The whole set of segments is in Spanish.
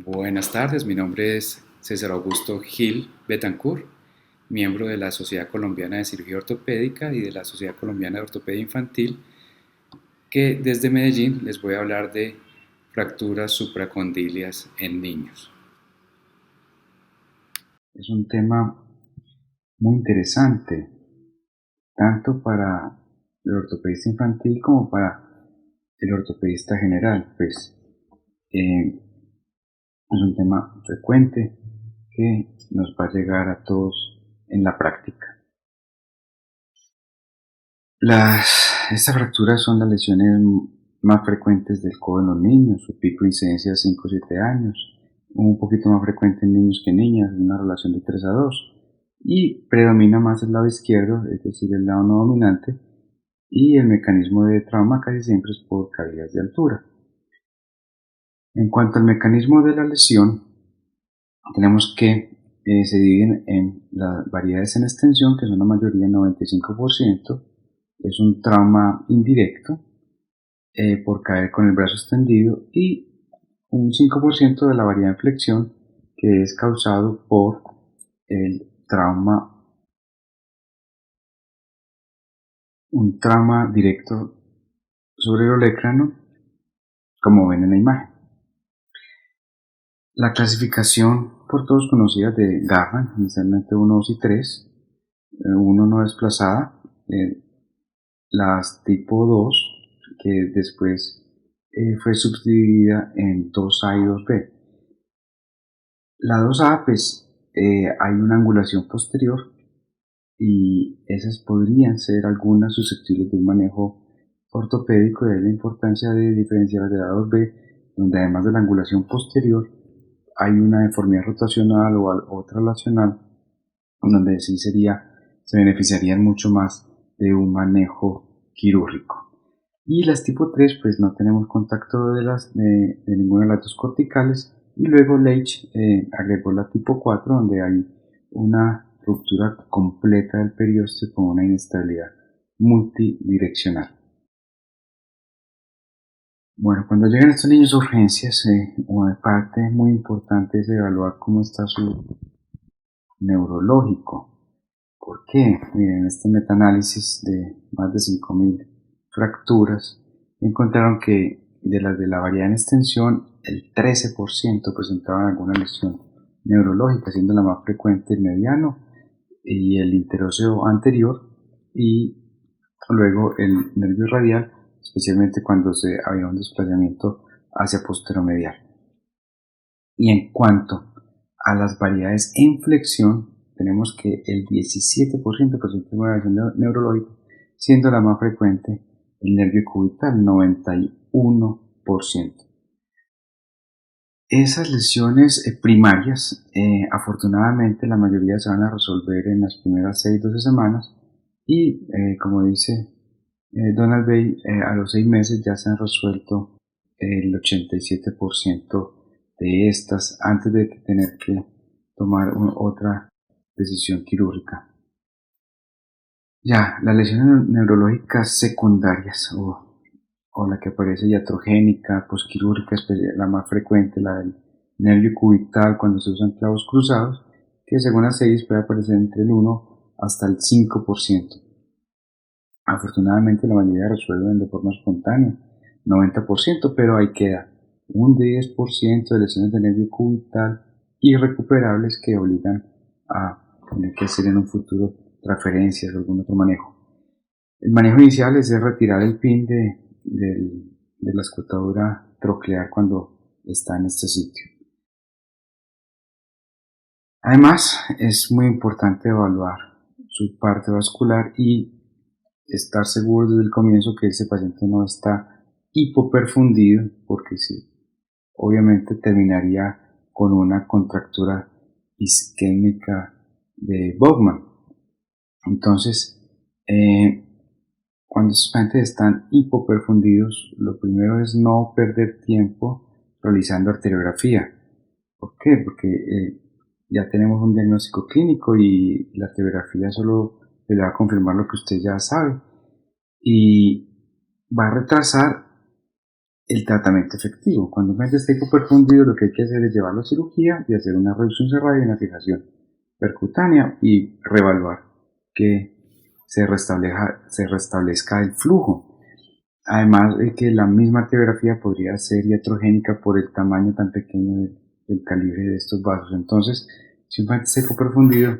Buenas tardes, mi nombre es César Augusto Gil Betancourt, miembro de la Sociedad Colombiana de Cirugía Ortopédica y de la Sociedad Colombiana de Ortopedia Infantil, que desde Medellín les voy a hablar de fracturas supracondilias en niños. Es un tema muy interesante, tanto para el ortopedista infantil como para el ortopedista general, pues es un tema frecuente que nos va a llegar a todos en la práctica. Estas fracturas son las lesiones más frecuentes del codo en los niños, su pico de incidencia es 5 o 7 años, un poquito más frecuente en niños que en niñas, una relación de 3 a 2, y predomina más el lado izquierdo, es decir, el lado no dominante, y el mecanismo de trauma casi siempre es por caídas de altura. En cuanto al mecanismo de la lesión, tenemos que se dividen en las variedades en extensión, que son la mayoría, 95%, es un trauma indirecto por caer con el brazo extendido, y un 5% de la variedad en flexión, que es causado por un trauma directo sobre el olecrano, como ven en la imagen. La clasificación por todos conocida de Garran, inicialmente 1, 2 y 3, 1 no desplazada, las tipo 2, que después fue subdividida en 2A y 2B. La 2A, pues hay una angulación posterior y esas podrían ser algunas susceptibles de un manejo ortopédico, de ahí la importancia de diferenciar de la 2B, donde además de la angulación posterior hay una deformidad rotacional o traslacional, donde sí se beneficiarían mucho más de un manejo quirúrgico. Y las tipo 3, pues no tenemos contacto de ninguna de las dos corticales, y luego Leitch agregó la tipo 4, donde hay una ruptura completa del periósteo con una inestabilidad multidireccional. Bueno, cuando llegan estos niños a urgencias, una parte muy importante es evaluar cómo está su neurológico. ¿Por qué? Miren, en este metaanálisis de más de 5.000 fracturas, encontraron que de las de la variedad en extensión, el 13% presentaban alguna lesión neurológica, siendo la más frecuente el mediano y el interóseo anterior, y luego el nervio radial, especialmente cuando había un desplazamiento hacia posteromedial. Y en cuanto a las variedades en flexión, tenemos que el 17% presenta una lesión neurológica, siendo la más frecuente el nervio cubital, 91%. Esas lesiones primarias, afortunadamente la mayoría se van a resolver en las primeras 6-12 semanas, y como dice Donald Bay, a los 6 meses ya se han resuelto el 87% de estas antes de tener que tomar otra decisión quirúrgica. Ya, las lesiones neurológicas secundarias o la que aparece iatrogénica, posquirúrgica, la más frecuente, la del nervio cubital cuando se usan clavos cruzados, que según la CEIS puede aparecer entre el 1 hasta el 5%. Afortunadamente la mayoría resuelven de forma espontánea, 90%, pero ahí queda un 10% de lesiones de nervio cubital irrecuperables que obligan a tener que hacer en un futuro transferencias o algún otro manejo. El manejo inicial es de retirar el pin de la escotadura troclear cuando está en este sitio. Además, es muy importante evaluar su parte vascular y estar seguro desde el comienzo que ese paciente no está hipoperfundido, porque sí, obviamente terminaría con una contractura isquémica de Bowman. Entonces, cuando estos pacientes están hipoperfundidos, lo primero es no perder tiempo realizando arteriografía. ¿Por qué? Porque ya tenemos un diagnóstico clínico y la arteriografía solo le va a confirmar lo que usted ya sabe, y va a retrasar el tratamiento efectivo. Cuando un paciente está hipoperfundido, lo que hay que hacer es llevarlo a cirugía y hacer una reducción cerrada y una fijación percutánea y reevaluar que se restablezca el flujo. Además de que la misma arteriografía podría ser iatrogénica por el tamaño tan pequeño del calibre de estos vasos. Entonces, si un paciente está hipoperfundido,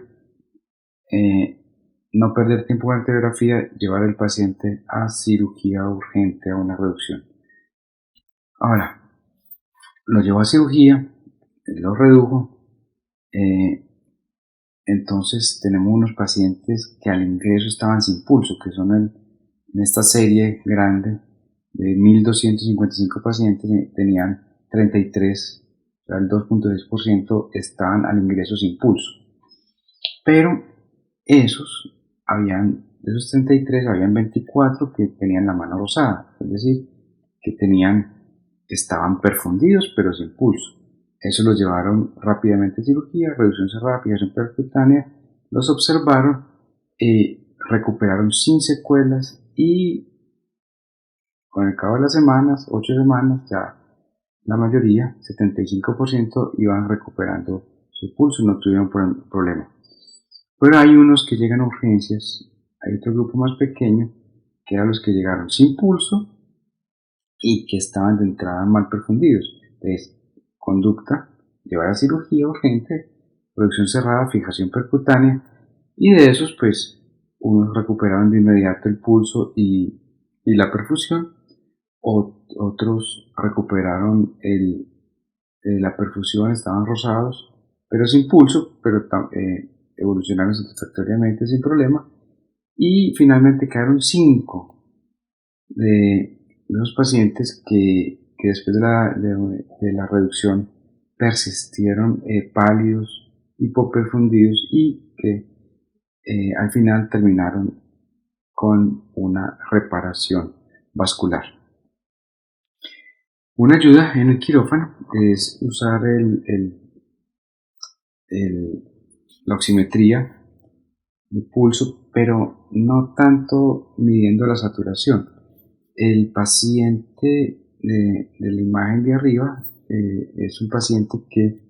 no perder tiempo con la arteriografía, llevar al paciente a cirugía urgente, a una reducción. Ahora, lo llevó a cirugía, lo redujo, entonces tenemos unos pacientes que al ingreso estaban sin pulso, que son en esta serie grande de 1255 pacientes, tenían 33, o sea, el 2.6% estaban al ingreso sin pulso. Pero de esos 33 habían 24 que tenían la mano rosada, es decir, que estaban perfundidos pero sin pulso. Eso los llevaron rápidamente a cirugía, reducción cerrada, fijación percutánea, los observaron, recuperaron sin secuelas y con el cabo de las semanas, 8 semanas, ya la mayoría, 75%, iban recuperando su pulso, no tuvieron problema. Pero hay unos que llegan a urgencias, hay otro grupo más pequeño, que eran los que llegaron sin pulso y que estaban de entrada mal perfundidos. Entonces, conducta, llevar a cirugía urgente, reducción cerrada, fijación percutánea, y de esos, pues, unos recuperaron de inmediato el pulso y la perfusión, otros recuperaron la perfusión, estaban rosados, pero sin pulso, pero evolucionaron satisfactoriamente sin problema, y finalmente quedaron 5 de los pacientes que después de la reducción persistieron pálidos, hipoperfundidos y que al final terminaron con una reparación vascular. Una ayuda en el quirófano es usar la oximetría de pulso, pero no tanto midiendo la saturación. El paciente de la imagen de arriba es un paciente que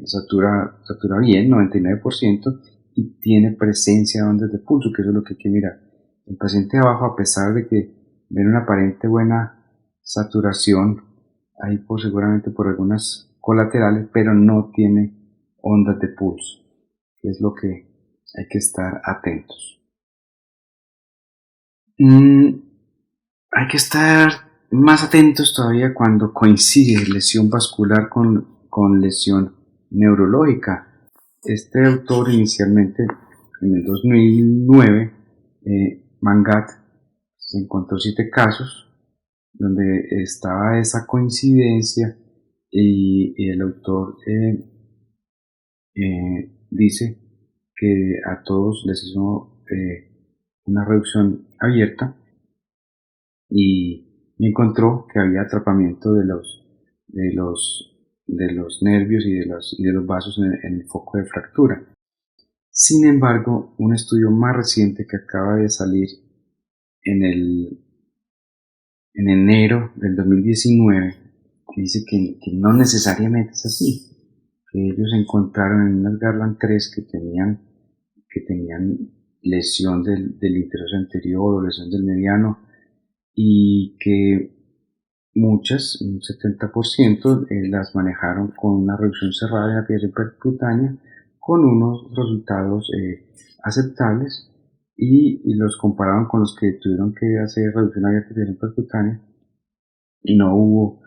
satura bien, 99%, y tiene presencia de ondas de pulso, que eso es lo que hay que mirar. El paciente de abajo, a pesar de que ven una aparente buena saturación, ahí seguramente por algunas colaterales, pero no tiene ondas de pulso, que es lo que hay que estar atentos. Hay que estar más atentos todavía cuando coincide lesión vascular con lesión neurológica. Este autor inicialmente, en el 2009, Mangat, se encontró 7 casos donde estaba esa coincidencia y el autor dice que a todos les hizo una reducción abierta y encontró que había atrapamiento de los nervios y de los vasos en el foco de fractura. Sin embargo, un estudio más reciente que acaba de salir en enero del 2019 dice que no necesariamente es así, que ellos encontraron en unas Garland 3 que tenían lesión del interoso anterior o lesión del mediano, y que muchas, un 70%, las manejaron con una reducción cerrada de la fijación percutánea con unos resultados aceptables, y los compararon con los que tuvieron que hacer reducción abierta de fijación percutánea y no hubo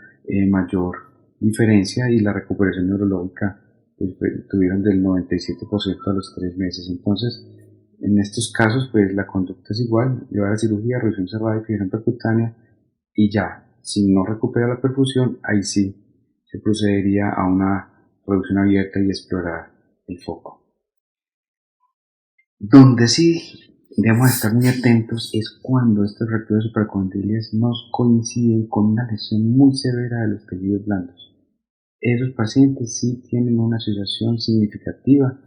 mayor diferencia, y la recuperación neurológica pues, tuvieron del 97% a los 3 meses. Entonces, en estos casos, pues la conducta es igual: llevar a cirugía, reducción cerrada y fijación percutánea, y ya, si no recupera la perfusión, ahí sí se procedería a una reducción abierta y explorar el foco. Donde sí debemos estar muy atentos es cuando estas fracturas supracondylias nos coinciden con una lesión muy severa de los tejidos blandos. Esos pacientes sí tienen una asociación significativa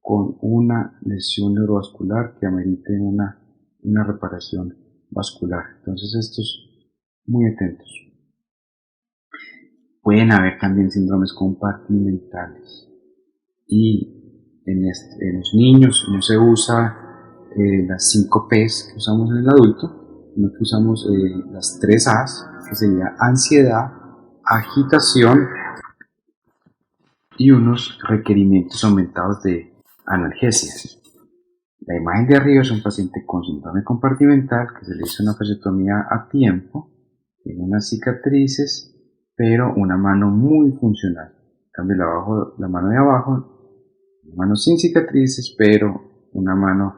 con una lesión neurovascular que amerite una reparación vascular. Entonces estos muy atentos. Pueden haber también síndromes compartimentales y en los niños no se usa las 5 P's que usamos en el adulto, sino que usamos las 3 A's, que sería ansiedad, agitación y unos requerimientos aumentados de analgesias. La imagen de arriba es un paciente con síndrome compartimental que se le hizo una fasectomía a tiempo, tiene unas cicatrices, pero una mano muy funcional. En cambio, la mano de abajo, una mano sin cicatrices, pero una mano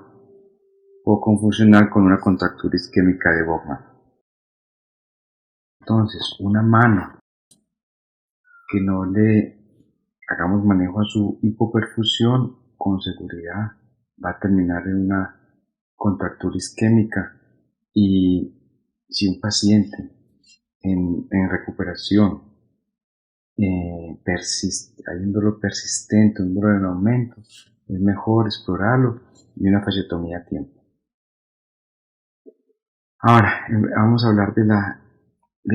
poco funcional con una contractura isquémica de Bowman. Entonces, una mano que no le hagamos manejo a su hipoperfusión, con seguridad va a terminar en una contractura isquémica. Y si un paciente en recuperación hay un dolor persistente, un dolor en aumento, es mejor explorarlo y una fasectomía a tiempo. Ahora vamos a hablar de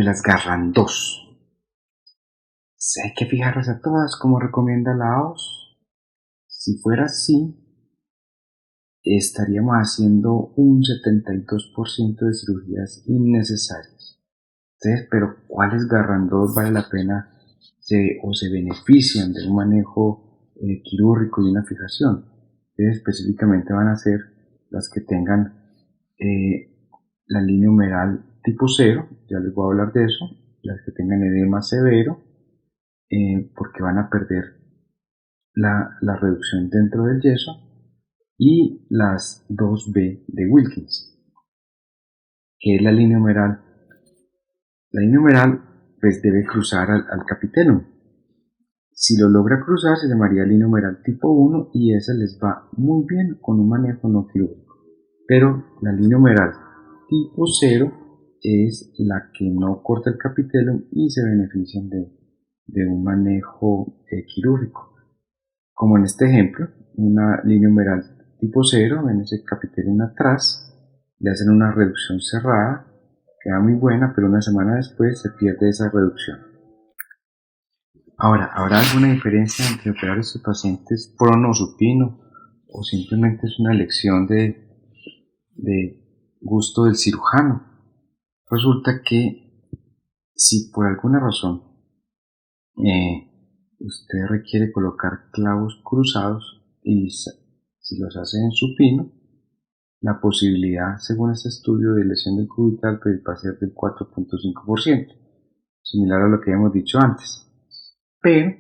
las Garran-2. Hay que fijarlas a todas como recomienda la OMS. Si fuera así, estaríamos haciendo un 72% de cirugías innecesarias. Entonces, pero ¿cuáles Garran-2 vale la pena o se benefician de un manejo quirúrgico y una fijación? Entonces, específicamente van a ser las que tengan la línea humeral tipo 0, ya les voy a hablar de eso, las que tengan edema severo, porque van a perder la reducción dentro del yeso, y las 2B de Wilkins, que es la línea humeral. La línea humeral pues debe cruzar al capitelum. Si lo logra cruzar se llamaría línea humeral tipo 1 y esa les va muy bien con un manejo no quirúrgico. Pero la línea humeral tipo 0 es la que no corta el capitelum y se benefician de un manejo quirúrgico. Como en este ejemplo, una línea humeral tipo 0, en ese capitelum atrás, le hacen una reducción cerrada, queda muy buena, pero una semana después se pierde esa reducción. Ahora, ¿habrá alguna diferencia entre operar a estos pacientes prono o supino, o simplemente es una elección de gusto del cirujano? Resulta que si por alguna razón usted requiere colocar clavos cruzados y si los hace en supino, la posibilidad, según este estudio, de lesión del cubital pues, va a ser del 4.5%, similar a lo que habíamos dicho antes. Pero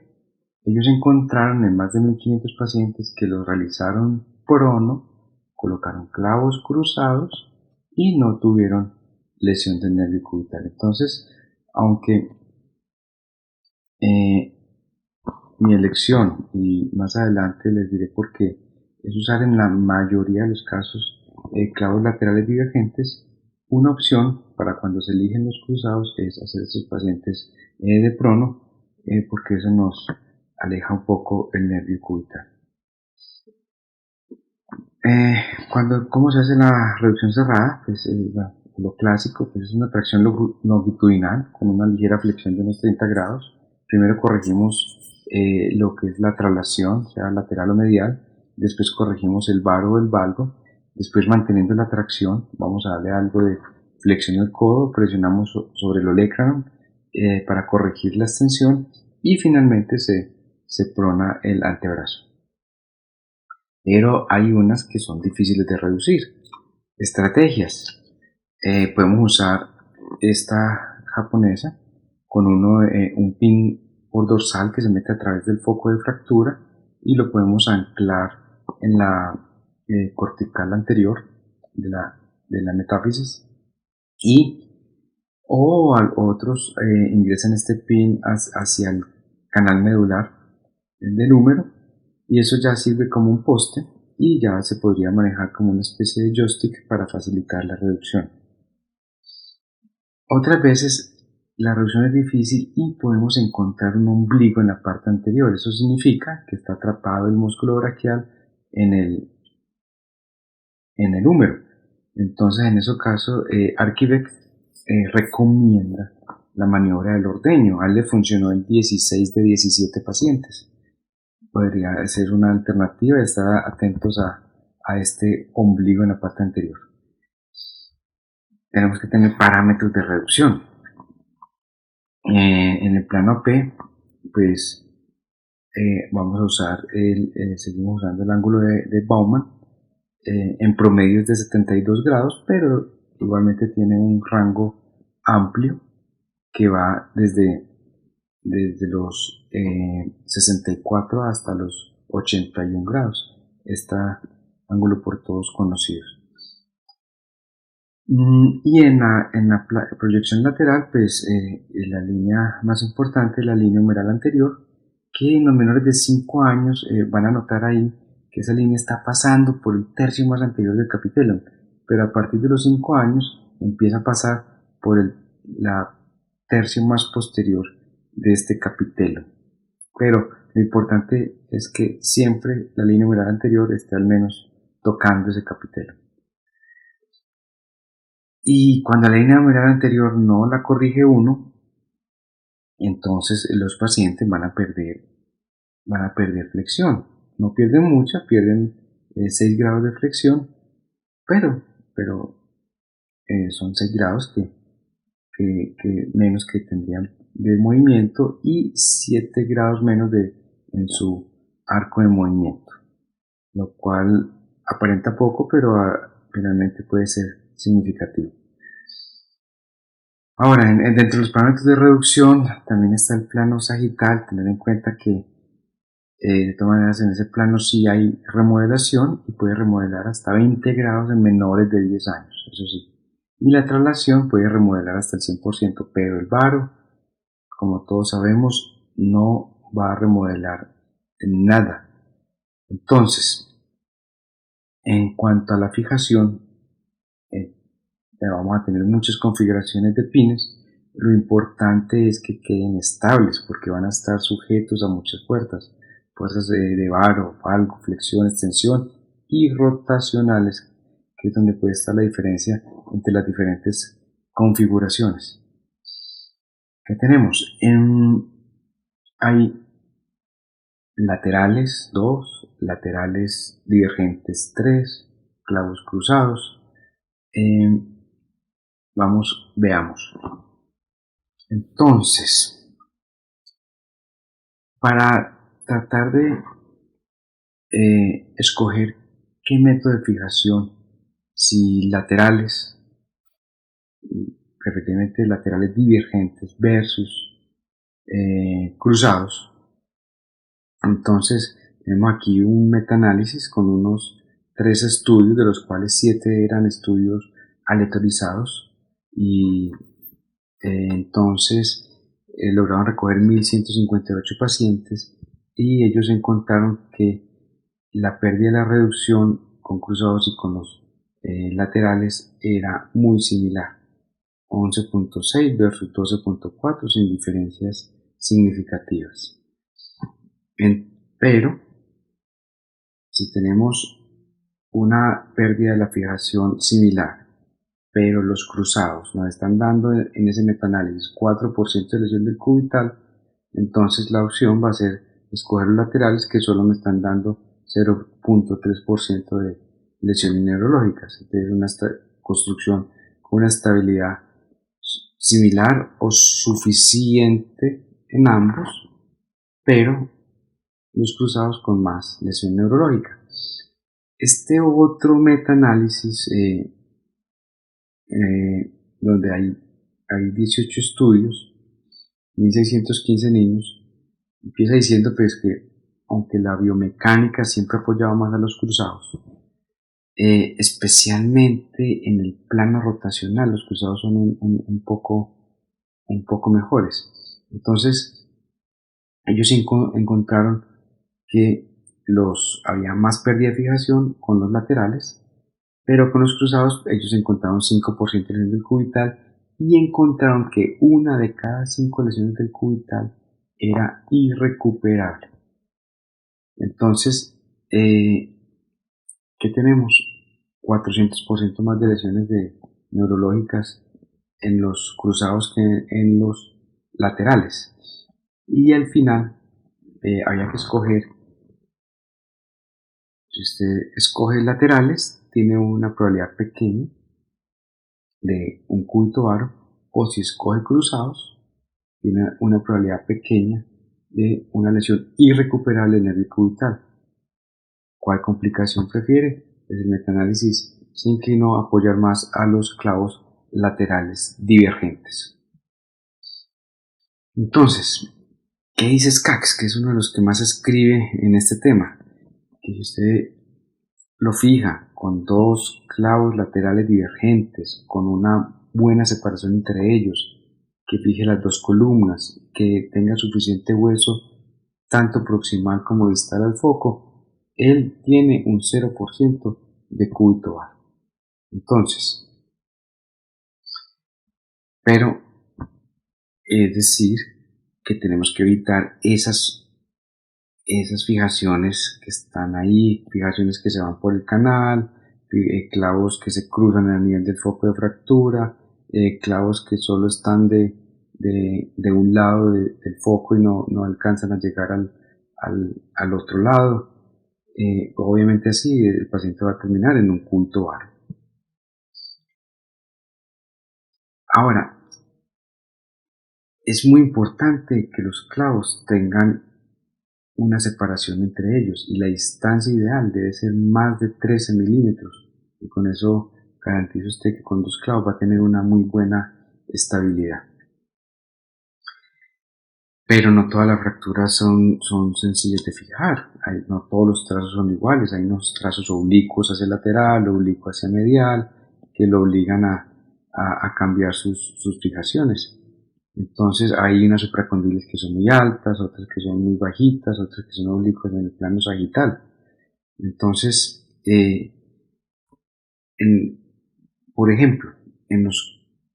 ellos encontraron en más de 1500 pacientes que los realizaron prono, colocaron clavos cruzados y no tuvieron lesión del nervio cubital. Entonces, aunque mi elección, y más adelante les diré por qué, es usar en la mayoría de los casos clavos laterales divergentes, una opción para cuando se eligen los cruzados es hacer estos pacientes de prono, porque eso nos aleja un poco el nervio cubital. ¿Cómo se hace la reducción cerrada? Pues lo clásico pues es una tracción longitudinal con una ligera flexión de unos 30 grados. Primero corregimos lo que es la traslación, sea lateral o medial. Después corregimos el varo o el valgo. Después, manteniendo la tracción, vamos a darle algo de flexión del codo, presionamos sobre el olecranon para corregir la extensión y finalmente se prona el antebrazo. Pero hay unas que son difíciles de reducir. Estrategias. Podemos usar esta japonesa con un pin por dorsal que se mete a través del foco de fractura y lo podemos anclar en la cortical anterior de la metáfisis, o otros ingresan este pin hacia el canal medular del húmero, y eso ya sirve como un poste y ya se podría manejar como una especie de joystick para facilitar la reducción. Otras veces la reducción es difícil y podemos encontrar un ombligo en la parte anterior. Eso significa que está atrapado el músculo braquial en el húmero. Entonces, en ese caso, Archivex recomienda la maniobra del ordeño. A él le funcionó en 16 de 17 pacientes. Podría ser una alternativa y estar atentos a este ombligo en la parte anterior. Tenemos que tener parámetros de reducción. En el plano P, pues vamos a usar seguimos usando el ángulo de Bauman. En promedio es de 72 grados, pero igualmente tiene un rango amplio que va desde los 64 hasta los 81 grados. Este ángulo por todos conocidos. Y en la proyección lateral, pues la línea más importante es la línea humeral anterior, que en los menores de 5 años van a notar ahí que esa línea está pasando por el tercio más anterior del capitelum, pero a partir de los 5 años empieza a pasar por la tercio más posterior de este capitelum. Pero lo importante es que siempre la línea humeral anterior esté al menos tocando ese capitelum. Y cuando la línea humeral anterior no la corrige uno, entonces los pacientes van a perder flexión. No pierden mucha, pierden 6 grados de flexión, pero son 6 grados que menos que tendrían de movimiento y 7 grados menos en su arco de movimiento, lo cual aparenta poco, pero finalmente puede ser significativo. Ahora, dentro de los parámetros de reducción también está el plano sagital. Tener en cuenta que de todas maneras en ese plano sí hay remodelación y puede remodelar hasta 20 grados en menores de 10 años, eso sí. Y la traslación puede remodelar hasta el 100%, pero el varo, como todos sabemos, no va a remodelar nada. Entonces, en cuanto a la fijación, vamos a tener muchas configuraciones de pines. Lo importante es que queden estables porque van a estar sujetos a muchas fuerzas de varo, valgo, flexión, extensión y rotacionales, que es donde puede estar la diferencia entre las diferentes configuraciones que tenemos. Hay laterales 2, laterales divergentes 3, clavos cruzados. Veamos. Entonces, para tratar de escoger qué método de fijación, si laterales, preferiblemente laterales divergentes versus cruzados, entonces tenemos aquí un metaanálisis con unos 3 estudios, de los cuales 7 eran estudios aleatorizados y entonces lograron recoger 1158 pacientes y ellos encontraron que la pérdida de la reducción con cruzados y con los laterales era muy similar, 11.6 versus 12.4, sin diferencias significativas. Pero si tenemos una pérdida de la fijación similar, pero los cruzados nos están dando en ese metaanálisis 4% de lesión del cubital, entonces la opción va a ser escoger los laterales que solo me están dando 0.3% de lesiones neurológicas. Entonces una construcción con una estabilidad similar o suficiente en ambos, pero los cruzados con más lesión neurológica. Este otro metaanálisis donde hay 18 estudios, 1615 niños, empieza diciendo pues que aunque la biomecánica siempre apoyaba más a los cruzados, especialmente en el plano rotacional, los cruzados son un poco mejores. Entonces, ellos encontraron que había más pérdida de fijación con los laterales, pero con los cruzados ellos encontraron 5% de lesiones del cubital y encontraron que una de cada 5 lesiones del cubital era irrecuperable. Entonces, ¿qué tenemos? 400% más de lesiones neurológicas en los cruzados que en los laterales. Y al final había que escoger, si usted escoge laterales, tiene una probabilidad pequeña de un cúbito varo, o si escoge cruzados, tiene una probabilidad pequeña de una lesión irrecuperable del nervio cubital. ¿Cuál complicación prefiere? Pues el metaanálisis se inclinó a apoyar más a los clavos laterales divergentes. Entonces, ¿qué dice Skax? Que es uno de los que más escribe en este tema. Que si usted lo fija con dos clavos laterales divergentes, con una buena separación entre ellos, que fije las dos columnas, que tenga suficiente hueso tanto proximal como distal al foco, él tiene un 0% de cúbito varo. Entonces, pero es decir que tenemos que evitar esas fijaciones que están ahí, fijaciones que se van por el canal, clavos que se cruzan a nivel del foco de fractura, clavos que solo están de un lado del foco y no alcanzan a llegar al otro lado. Obviamente así el paciente va a terminar en un cúbito varo. Ahora, es muy importante que los clavos tengan una separación entre ellos y la distancia ideal debe ser más de 13 milímetros y con eso garantiza usted que con dos clavos va a tener una muy buena estabilidad. Pero no todas las fracturas son sencillas de fijar, no todos los trazos son iguales, hay unos trazos oblicuos hacia lateral, oblicuo hacia medial, que lo obligan a cambiar sus fijaciones. Entonces hay unas supracondiles que son muy altas, otras que son muy bajitas, otras que son oblicuas en el plano sagital. Entonces, por ejemplo,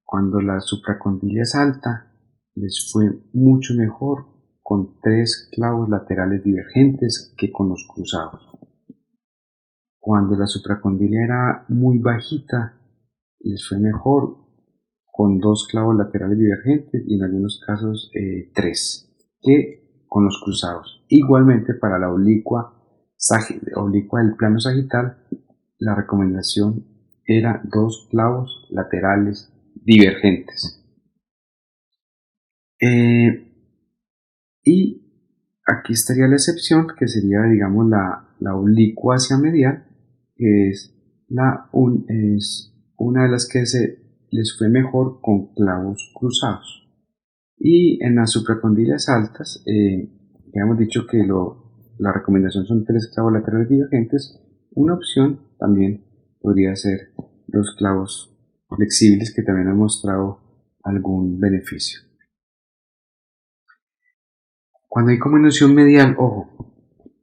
cuando la supracondilia es alta, les fue mucho mejor con tres clavos laterales divergentes que con los cruzados. Cuando la supracondilia era muy bajita, les fue mejor con dos clavos laterales divergentes y en algunos casos tres que con los cruzados. Igualmente para la oblicua del plano sagital, la recomendación era dos clavos laterales divergentes. Y aquí estaría la excepción, que sería, digamos, la oblicua hacia medial, que es una de las que les fue mejor con clavos cruzados. Y en las supracondilias altas, ya hemos dicho que la recomendación son tres clavos laterales divergentes. Una opción también podría ser los clavos flexibles, que también han mostrado algún beneficio. Cuando hay conminución medial, ojo,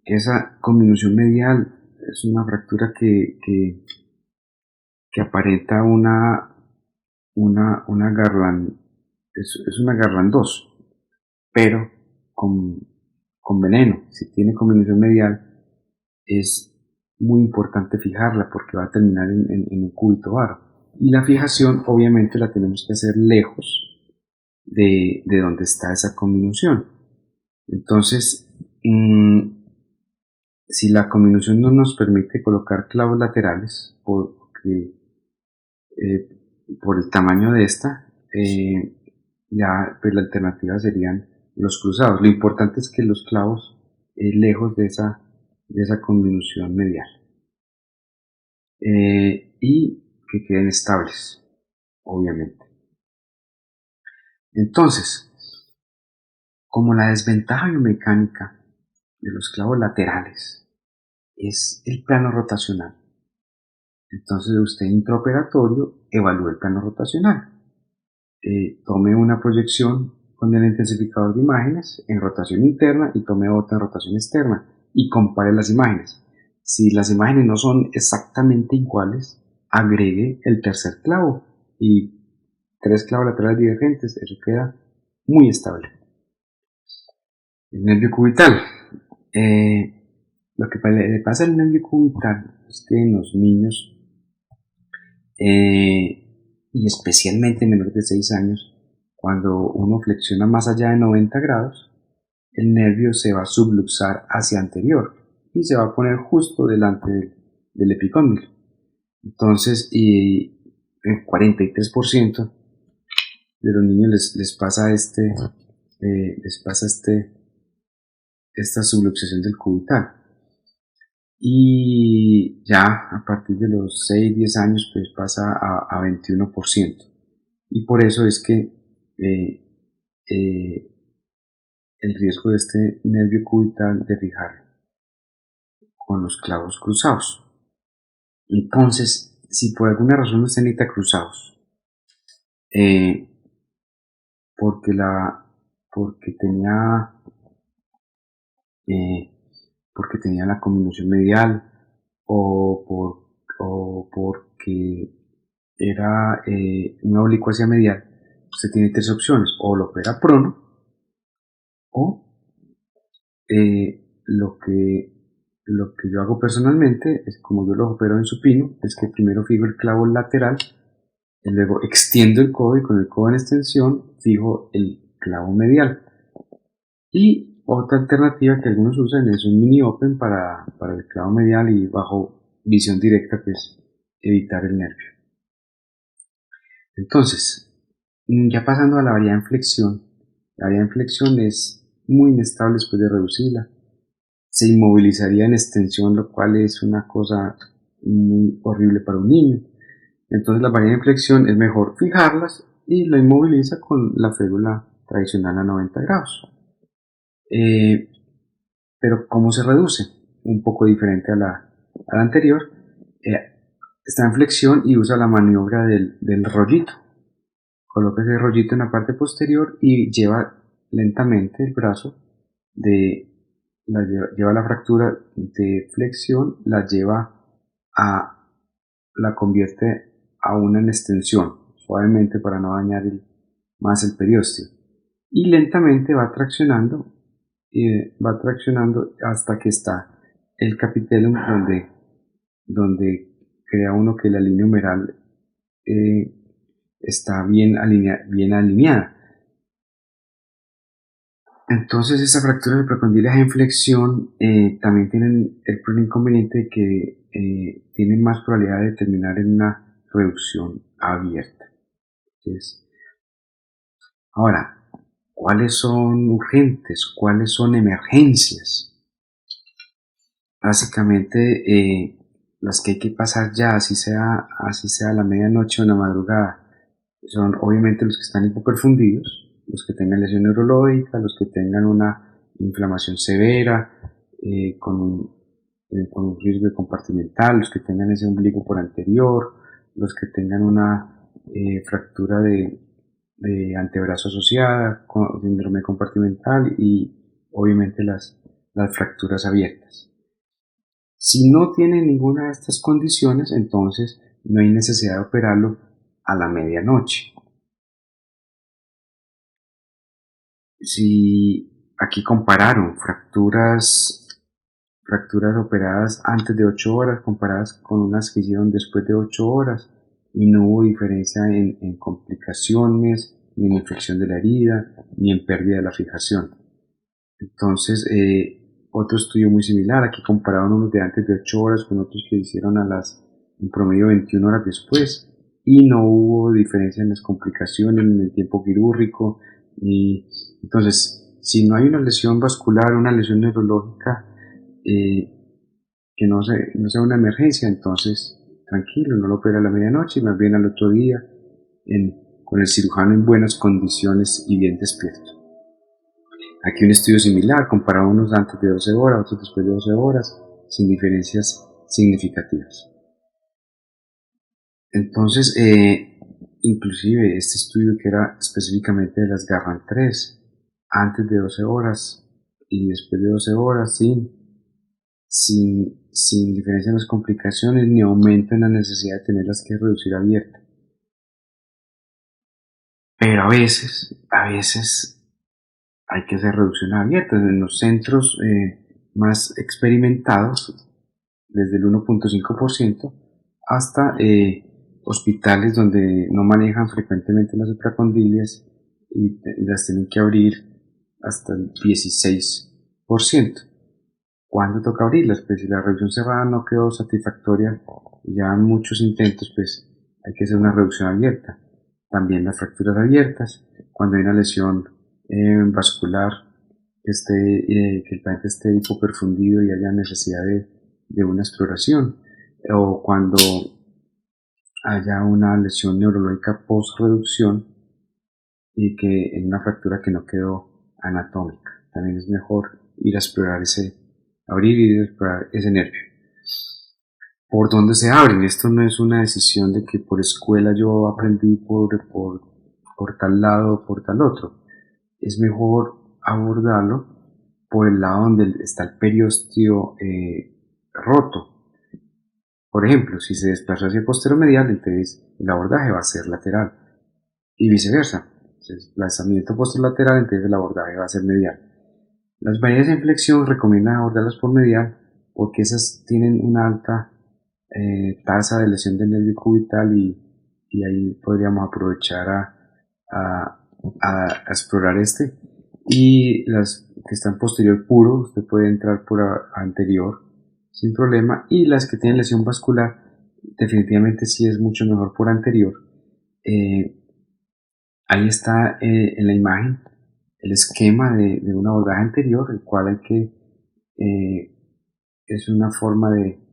esa conminución medial es una fractura que aparenta una Garland, es una Garland 2, pero con veneno. Si tiene conminución medial, es muy importante fijarla porque va a terminar en un cúbito varo. Y la fijación, obviamente, la tenemos que hacer lejos de donde está esa conminución. Entonces, si la conminución no nos permite colocar clavos laterales, porque por el tamaño de esta, ya pues la alternativa serían los cruzados. Lo importante es que los clavos lejos de esa conminución medial y que queden estables, obviamente. Entonces, como la desventaja biomecánica de los clavos laterales es el plano rotacional, entonces usted intraoperatorio evalúa el plano rotacional. Tome una proyección con el intensificador de imágenes en rotación interna y tome otra en rotación externa y compare las imágenes. Si las imágenes no son exactamente iguales, agregue el tercer clavo y tres clavos laterales divergentes, eso queda muy estable. El nervio cubital. Lo que le pasa al nervio cubital es que en los niños y especialmente en menores de 6 años, cuando uno flexiona más allá de 90 grados, el nervio se va a subluxar hacia anterior y se va a poner justo delante del epicóndilo. Entonces, el 43% de los niños les pasa esta subluxación del cubital. Y ya a partir de los 6-10 años pues pasa a 21%. Y por eso es que el riesgo de este nervio cubital de fijar con los clavos cruzados. Entonces, si por alguna razón no están ahorita cruzados, porque porque tenía la combinación medial o porque era una oblicuacia medial, usted tiene tres opciones: o lo opera prono, o lo que yo hago personalmente, es como yo lo opero en supino, es que primero fijo el clavo lateral, y luego extiendo el codo y con el codo en extensión fijo el clavo medial. Y otra alternativa que algunos usan es un mini open para el clavo medial y bajo visión directa, pues evitar el nervio. Entonces, ya pasando a la variedad en flexión, la variedad en flexión es muy inestable después de reducirla. Se inmovilizaría en extensión, lo cual es una cosa muy horrible para un niño. Entonces la variedad en flexión es mejor fijarlas y la inmoviliza con la férula tradicional a 90 grados. Pero ¿cómo se reduce? Un poco diferente a la anterior. Está en flexión y usa la maniobra del rollito. Coloca ese rollito en la parte posterior y lleva lentamente el brazo lleva la fractura de flexión, la convierte a una en extensión, suavemente para no dañar más el periósteo. Y lentamente va traccionando hasta que está el capitellum donde crea uno que la línea humeral está bien alineada. Entonces esa fractura de precondiles en flexión también tienen el inconveniente de que tienen más probabilidad de terminar en una reducción abierta. Entonces, ahora, ¿cuáles son urgentes? ¿Cuáles son emergencias? Básicamente las que hay que pasar ya, así sea a la medianoche o en la madrugada, son obviamente los que están hipoperfundidos, los que tengan lesión neurológica, los que tengan una inflamación severa, con un riesgo compartimental, los que tengan ese ombligo por anterior, los que tengan una fractura de antebrazo asociada, con síndrome compartimental y obviamente las fracturas abiertas. Si no tiene ninguna de estas condiciones, entonces no hay necesidad de operarlo a la medianoche. Si aquí compararon fracturas operadas antes de 8 horas comparadas con unas que hicieron después de 8 horas y no hubo diferencia en complicaciones, ni en infección de la herida, ni en pérdida de la fijación. Entonces, otro estudio muy similar, aquí compararon unos de antes de 8 horas con otros que hicieron en promedio 21 horas después, y no hubo diferencia en las complicaciones, en el tiempo quirúrgico. Entonces, si no hay una lesión vascular, una lesión neurológica, que no sea una emergencia, entonces tranquilo, no lo opera a la medianoche, más bien al otro día, con el cirujano en buenas condiciones y bien despierto. Aquí un estudio similar, comparado unos antes de 12 horas, otros después de 12 horas, sin diferencias significativas. Entonces, inclusive este estudio que era específicamente de las Garran 3, antes de 12 horas y después de 12 horas, sin diferencia en las complicaciones ni aumento en la necesidad de tenerlas que reducir abiertas. Pero a veces hay que hacer reducciones abiertas en los centros más experimentados, desde el 1.5% hasta hospitales donde no manejan frecuentemente las supracondilias y las tienen que abrir hasta el 16%. ¿Cuándo toca abrirlas? Pues si la reducción cerrada no quedó satisfactoria y ya en muchos intentos, pues hay que hacer una reducción abierta. También las fracturas abiertas, cuando hay una lesión vascular, que el paciente esté hipoperfundido y haya necesidad de una exploración, o cuando haya una lesión neurológica post-reducción y que en una fractura que no quedó anatómica. También es mejor ir a explorar abrir y explorar ese nervio. ¿Por dónde se abren? Esto no es una decisión de que por escuela yo aprendí por tal lado o por tal otro. Es mejor abordarlo por el lado donde está el periósteo roto. Por ejemplo, si se desplaza hacia el posteromedial, entonces el abordaje va a ser lateral y viceversa. Si el desplazamiento posterolateral, entonces el abordaje va a ser medial. Las variedades de inflexión recomiendan abordarlas por medial porque esas tienen una alta tasa de lesión del nervio cubital y ahí podríamos aprovechar a explorar y las que están posterior puro, usted puede entrar por anterior sin problema, y las que tienen lesión vascular definitivamente sí es mucho mejor por anterior. Ahí está en la imagen el esquema de un abordaje anterior, el cual es una forma de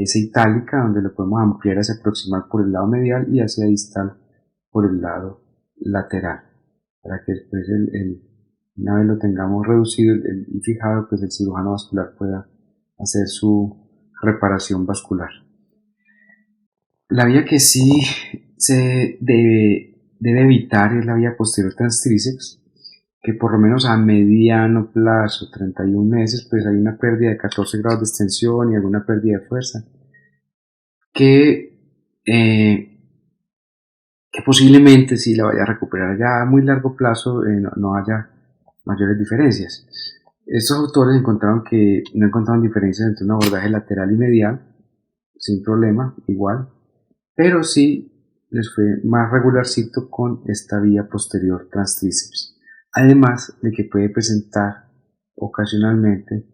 S itálica donde lo podemos ampliar hacia proximal por el lado medial y hacia distal por el lado lateral, para que después una vez lo tengamos reducido y fijado, pues el cirujano vascular pueda hacer su reparación vascular. La vía que sí se debe evitar es la vía posterior transtríceps, que por lo menos a mediano plazo, 31 meses, pues hay una pérdida de 14 grados de extensión y alguna pérdida de fuerza, que posiblemente si la vaya a recuperar ya a muy largo plazo no haya mayores diferencias. Estos autores encontraron que no encontraron diferencias entre un abordaje lateral y medial, sin problema, igual, pero sí les fue más regularcito con esta vía posterior transtríceps. Además de que puede presentar ocasionalmente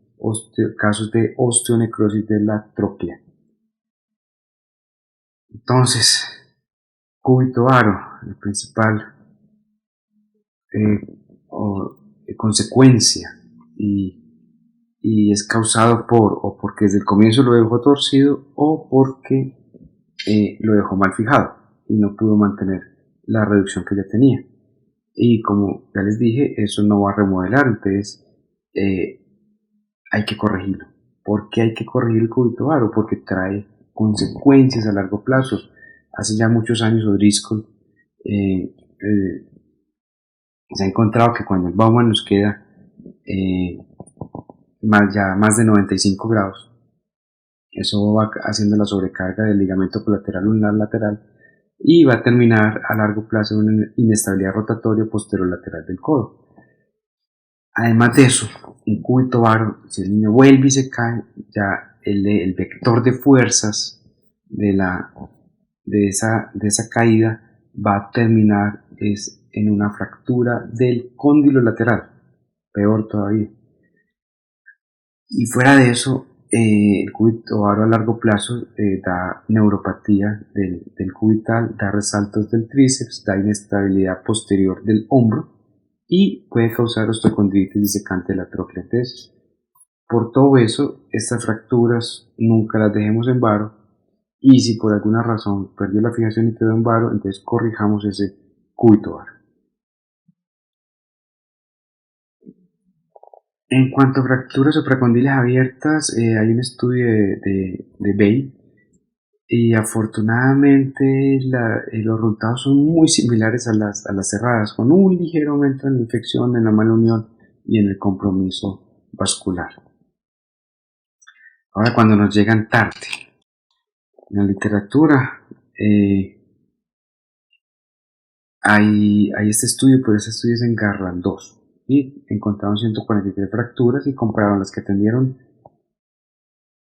casos de osteonecrosis de la tróclea. Entonces, cúbito varo, la principal consecuencia y es causado o porque desde el comienzo lo dejó torcido o porque lo dejó mal fijado y no pudo mantener la reducción que ya tenía. Y como ya les dije, eso no va a remodelar, entonces hay que corregirlo. ¿Por qué hay que corregir el cúbito varo? Porque trae consecuencias a largo plazo. Hace ya muchos años O'Driscoll se ha encontrado que cuando el Bowman nos queda más de 95 grados, eso va haciendo la sobrecarga del ligamento colateral ulnar lateral y va a terminar a largo plazo en una inestabilidad rotatoria posterolateral del codo. Además de eso, un cúbito varo, si el niño vuelve y se cae, ya el vector de fuerzas de esa caída va a terminar en una fractura del cóndilo lateral, peor todavía. Y fuera de eso, el cúbito varo a largo plazo da neuropatía del cubital, da resaltos del tríceps, da inestabilidad posterior del hombro y puede causar osteocondritis disecante de la tróclea. Entonces, por todo eso, estas fracturas nunca las dejemos en varo, y si por alguna razón perdió la fijación y quedó en varo, entonces corrijamos ese cúbito varo. En cuanto a fracturas supracondilias abiertas, hay un estudio de Bay y afortunadamente los resultados son muy similares a las cerradas, con un ligero aumento en la infección, en la mala unión y en el compromiso vascular. Ahora, cuando nos llegan tarde, en la literatura hay este estudio, pero ese estudio es en Garland 2 y encontraron 143 fracturas y compararon las que atendieron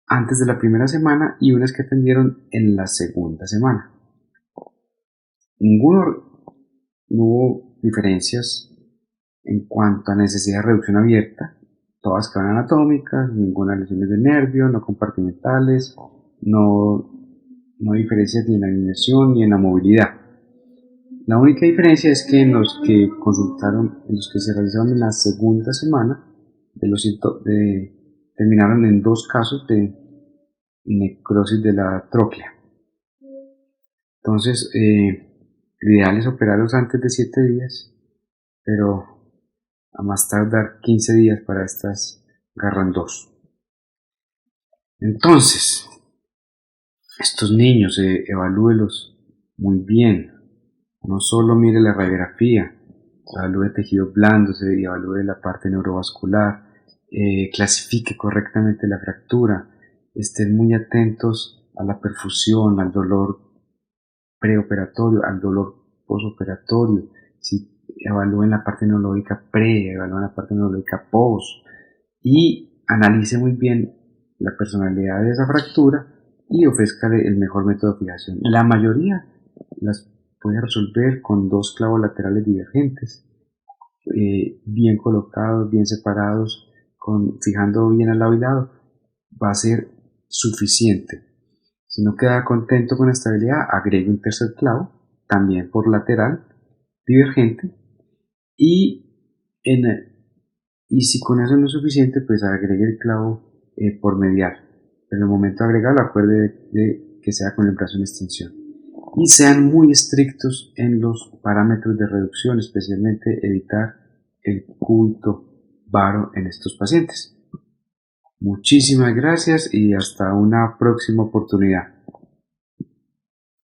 antes de la primera semana y unas que atendieron en la segunda semana. no hubo diferencias en cuanto a necesidad de reducción abierta, todas quedaron anatómicas, ninguna lesiones de nervio, no compartimentales, no diferencias ni en la alineación ni en la movilidad. La única diferencia es que en los que consultaron, en los que se realizaron en la segunda semana, terminaron en 2 casos de necrosis de la tróclea. Entonces, lo ideal es operarlos antes de 7 días, pero a más tardar 15 días para estas Garran 2. Entonces, estos niños, evalúelos muy bien. No solo mire la radiografía, evalúe tejidos blandos, evalúe la parte neurovascular, clasifique correctamente la fractura, estén muy atentos a la perfusión, al dolor preoperatorio, al dolor posoperatorio, si evalúen la parte neurológica pre, evalúen la parte neurológica post, y analice muy bien la personalidad de esa fractura y ofrézcale el mejor método de fijación. La mayoría las puede resolver con 2 clavos laterales divergentes, bien colocados, bien separados, fijando bien al lado y lado, va a ser suficiente. Si no queda contento con la estabilidad, agregue un tercer clavo, también por lateral, divergente, y si con eso no es suficiente, pues agregue el clavo por medial. Pero en el momento de agregarlo, acuerde de que sea con el brazo en extensión. Y sean muy estrictos en los parámetros de reducción, especialmente evitar el cúbito varo en estos pacientes. Muchísimas gracias y hasta una próxima oportunidad.